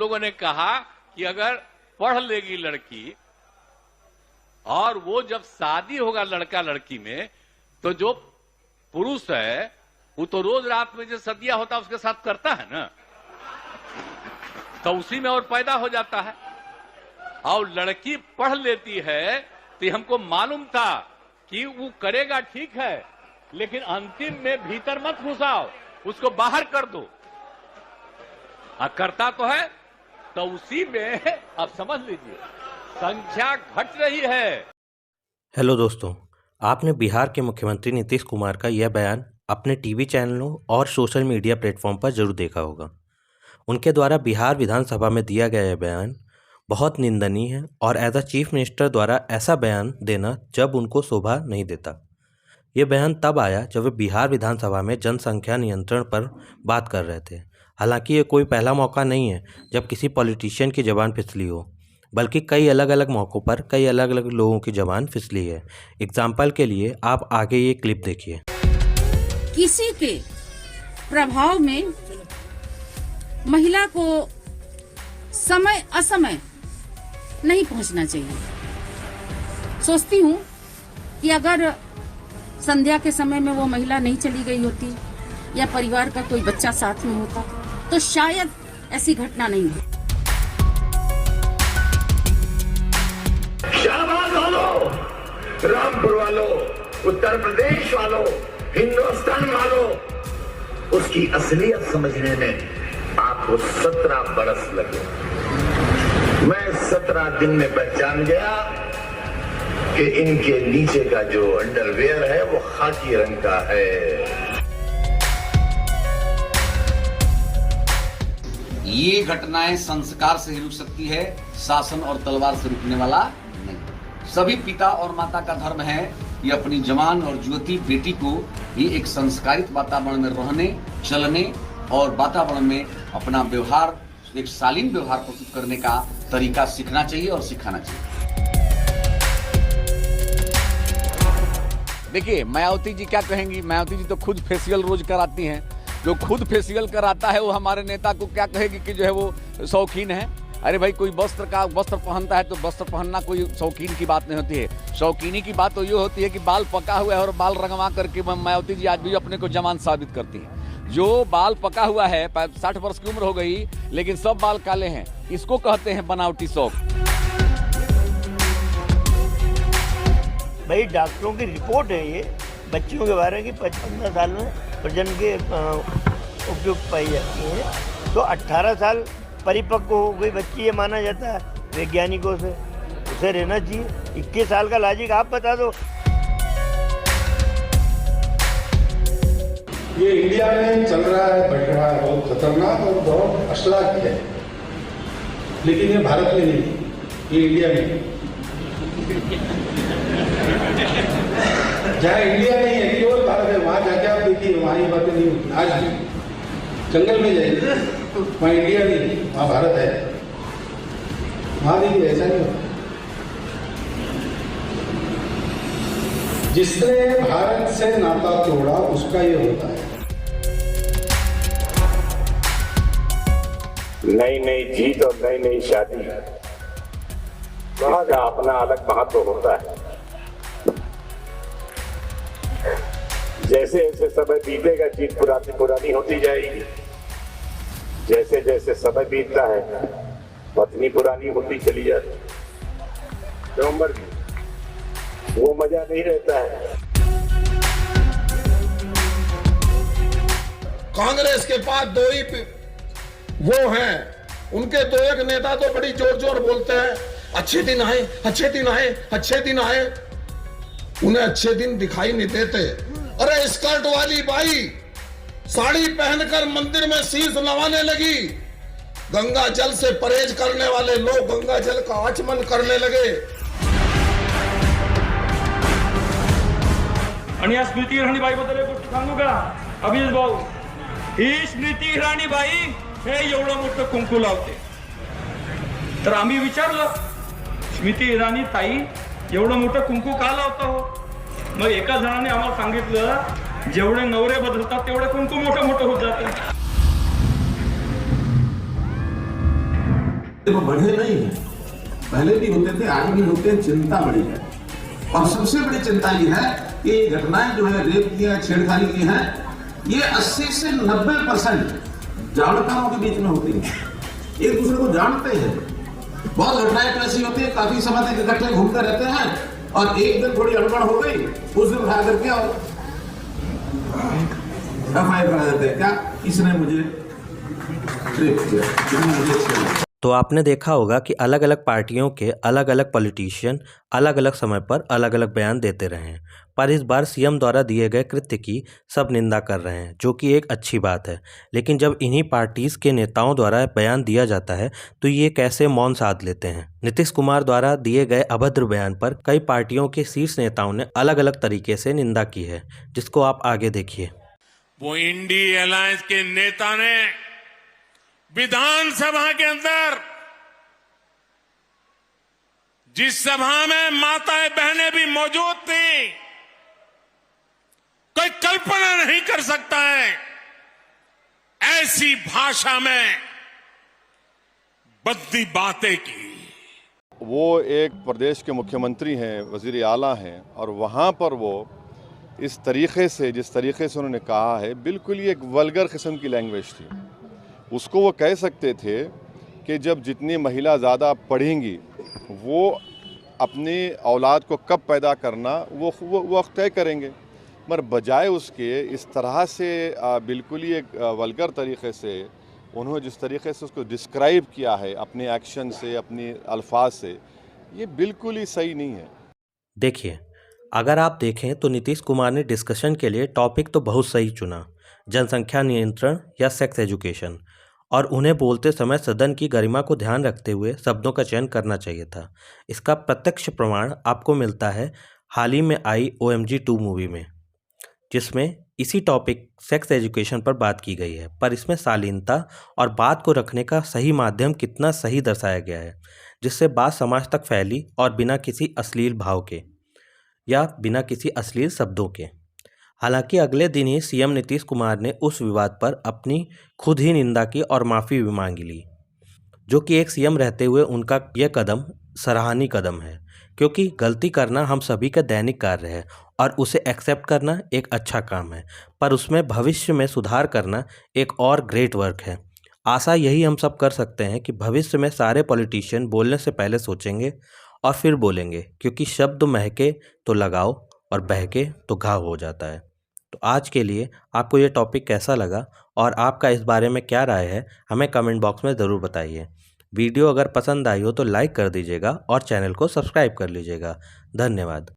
लोगों ने कहा कि अगर पढ़ लेगी लड़की और वो जब शादी होगा लड़का लड़की में, तो जो पुरुष है वो तो रोज रात में जो सदिया होता है उसके साथ करता है ना, तो उसी में और पैदा हो जाता है। और लड़की पढ़ लेती है तो हमको मालूम था कि वो करेगा ठीक है, लेकिन अंतिम में भीतर मत घुसाओ, उसको बाहर कर दो। करता तो है, तो उसी में अब समझ लीजिए संख्या घट रही है। हेलो दोस्तों, आपने बिहार के मुख्यमंत्री नीतीश कुमार का यह बयान अपने टीवी चैनलों और सोशल मीडिया प्लेटफॉर्म पर जरूर देखा होगा। उनके द्वारा बिहार विधानसभा में दिया गया यह बयान बहुत निंदनीय है और एज अ चीफ मिनिस्टर द्वारा ऐसा बयान देना जब उनको शोभा नहीं देता। ये बयान तब आया जब वे बिहार विधानसभा में जनसंख्या नियंत्रण पर बात कर रहे थे। हालांकि ये कोई पहला मौका नहीं है जब किसी पॉलिटिशियन की ज़बान फिसली हो, बल्कि कई अलग अलग मौक़ों पर कई अलग अलग लोगों की ज़बान फिसली है। एग्जाम्पल के लिए आप आगे ये क्लिप देखिए। किसी के प्रभाव में महिला को समय असमय नहीं पहुंचना चाहिए। सोचती हूँ कि अगर संध्या के समय में वो महिला नहीं चली गई होती या परिवार का कोई बच्चा साथ में होता तो शायद ऐसी घटना नहीं होती। शाहबाद वालों, रामपुर वालों, उत्तर प्रदेश वालों, हिंदुस्तान वालों, उसकी असलियत समझने में आपको 17 बरस लगे। मैं 17 दिन में पहचान गया कि इनके नीचे का जो अंडरवेयर है वो खाकी रंग का है। ये घटनाएं संस्कार से ही रुक सकती है, शासन और तलवार से रुकने वाला नहीं। सभी पिता और माता का धर्म है कि अपनी जवान और युवती बेटी को ही एक संस्कारित वातावरण में रहने, चलने और वातावरण में अपना व्यवहार, एक शालीन व्यवहार प्रस्तुत करने का तरीका सीखना चाहिए और सिखाना चाहिए। देखिए, मायावती जी क्या कहेंगी? मायावती जी तो खुद फेशियल रोज कराती हैं। जो खुद फेशियल कराता है वो हमारे नेता को क्या कहेगी कि जो है वो शौकीन है। अरे भाई, कोई वस्त्र पहनता है तो वस्त्र पहनना कोई शौकीन की बात नहीं होती है। शौकीनी की बात तो ये होती है कि बाल पका हुआ है और बाल रंगवा करके मायावती जी आज भी अपने को जवान साबित करती हैं। जो बाल पका हुआ है, 60 वर्ष की उम्र हो गई लेकिन सब बाल काले हैं, इसको कहते हैं बनावटी शौक। भाई डॉक्टरों की रिपोर्ट है ये, बच्चियों के बारे की 15 साल में प्रजनन के उपयुक्त पाई जाती है। तो 18 साल परिपक्व हो गई बच्ची ये माना जाता है वैज्ञानिकों से, उसे रहना चाहिए। 21 साल का लॉजिक आप बता दो। ये इंडिया में चल रहा है, बढ़ रहा है, बहुत खतरनाक और बहुत अश्लील है, लेकिन ये भारत में नहीं, ये इंडिया में। जहाँ इंडिया नहीं है केवल भारत है, वहाँ जाके आप देखिए, वहाँ ये बातें नहीं होती। आज जंगल में जाइए, वहाँ इंडिया नहीं, वहाँ भारत है, वहाँ देखिए ऐसा नहीं होता। जिसने भारत से नाता तोड़ा उसका ये होता है। नई नई जीत और नई नई शादी, वहाँ का अपना अलग महत्व होता है। जैसे जैसे समय बीतेगा जीत पुरानी होती जाएगी, जैसे जैसे समय बीतता है पत्नी पुरानी होती चली जाती, तो उम्र वो मजा नहीं रहता है। कांग्रेस के पास दो ही वो हैं, उनके दो एक नेता तो बड़ी जोर जोर बोलते हैं, अच्छे दिन आए, अच्छे दिन आए, अच्छे दिन आए। उन्हें अच्छे दिन दिखाई नहीं देते। अरे स्कर्ट वाली बाई साड़ी पहनकर मंदिर में शीश नवाने लगी। गंगा जल से परहेज करने वाले लोग गंगा जल का आचमन करने लगे। आणि या स्मृती इराणीबाई बद्दल एक गोष्ट सांगू का अभिजित भाऊ? ही स्मृती इराणीबाई हे एवढं मोठं कुंकू लावते, तर आम्ही विचारलं स्मृती इराणी ताई एवढं मोठं कुंकू का लावता हो? मग एका जणाने आम्हाला सांगितलं जेवढे नवरे बदलतात तेवढे कुंकू मोठं मोठं होत जातं। वो बढ़े नहीं है, पहले भी होते थे, आज भी होते हैं, चिंता बढ़ी है। और सबसे बड़ी चिंता ये है कि ये घटनाएं जो है रेप की है, छेड़खानी की है, ये 80 से 90% जानकारों के बीच में होती है, एक दूसरे को जानते हैं। बहुत घटनाएं तो ऐसी होती है, काफी समय तक इकट्ठे घूमते रहते हैं और एक दिन थोड़ी अड़बड़ हो गई, उस दिन उठा करके और FIR करा देते हैं, क्या इसने मुझे रेप किया, इसने मुझे छेड़ा। तो आपने देखा होगा कि अलग अलग पार्टियों के अलग अलग पॉलिटिशियन अलग अलग समय पर अलग अलग बयान देते रहे हैं, पर इस बार सीएम द्वारा दिए गए कृत्य की सब निंदा कर रहे हैं, जो कि एक अच्छी बात है। लेकिन जब इन्हीं पार्टीज के नेताओं द्वारा बयान दिया जाता है तो ये कैसे मौन साध लेते हैं। नीतीश कुमार द्वारा दिए गए अभद्र बयान पर कई पार्टियों के शीर्ष नेताओं ने अलग अलग तरीके से निंदा की है, जिसको आप आगे देखिए। वो इंडी अलायंस के नेता ने विधानसभा के अंदर, जिस सभा में माताएं बहनें भी मौजूद थी, कोई कल्पना नहीं कर सकता है ऐसी भाषा में बद्दी बातें की। वो एक प्रदेश के मुख्यमंत्री हैं, वजीर आला हैं, और वहाँ पर वो इस तरीके से, जिस तरीके से उन्होंने कहा है, बिल्कुल ही एक वल्गर किस्म की लैंग्वेज थी। उसको वो कह सकते थे कि जब जितनी महिला ज़्यादा पढ़ेंगी वो अपनी औलाद को कब पैदा करना वो वक्त तय करेंगे, मगर बजाय उसके इस तरह से बिल्कुल ही एक वल्गर तरीके से उन्होंने जिस तरीके से उसको डिस्क्राइब किया है अपने एक्शन से, अपने अल्फाज से, ये बिल्कुल ही सही नहीं है। देखिए, अगर आप देखें तो नीतीश कुमार ने डिस्कशन के लिए टॉपिक तो बहुत सही चुना, जनसंख्या नियंत्रण या सेक्स एजुकेशन, और उन्हें बोलते समय सदन की गरिमा को ध्यान रखते हुए शब्दों का चयन करना चाहिए था। इसका प्रत्यक्ष प्रमाण आपको मिलता है हाल ही में आई OMG 2 मूवी में, जिसमें इसी टॉपिक सेक्स एजुकेशन पर बात की गई है, पर इसमें शालीनता और बात को रखने का सही माध्यम कितना सही दर्शाया गया है, जिससे बात समाज तक फैली और बिना किसी अश्लील भाव के या बिना किसी अश्लील शब्दों के। हालांकि अगले दिन ही सीएम नीतीश कुमार ने उस विवाद पर अपनी खुद ही निंदा की और माफ़ी भी मांग ली, जो कि एक सीएम रहते हुए उनका यह कदम सराहनीय कदम है, क्योंकि गलती करना हम सभी का दैनिक कार्य है और उसे एक्सेप्ट करना एक अच्छा काम है, पर उसमें भविष्य में सुधार करना एक और ग्रेट वर्क है। आशा यही हम सब कर सकते हैं कि भविष्य में सारे पॉलिटिशियन बोलने से पहले सोचेंगे और फिर बोलेंगे, क्योंकि शब्द महके तो लगाओ और बहके तो घाव हो जाता है। तो आज के लिए आपको ये टॉपिक कैसा लगा और आपका इस बारे में क्या राय है, हमें कमेंट बॉक्स में ज़रूर बताइए। वीडियो अगर पसंद आई हो तो लाइक कर दीजिएगा और चैनल को सब्सक्राइब कर लीजिएगा। धन्यवाद।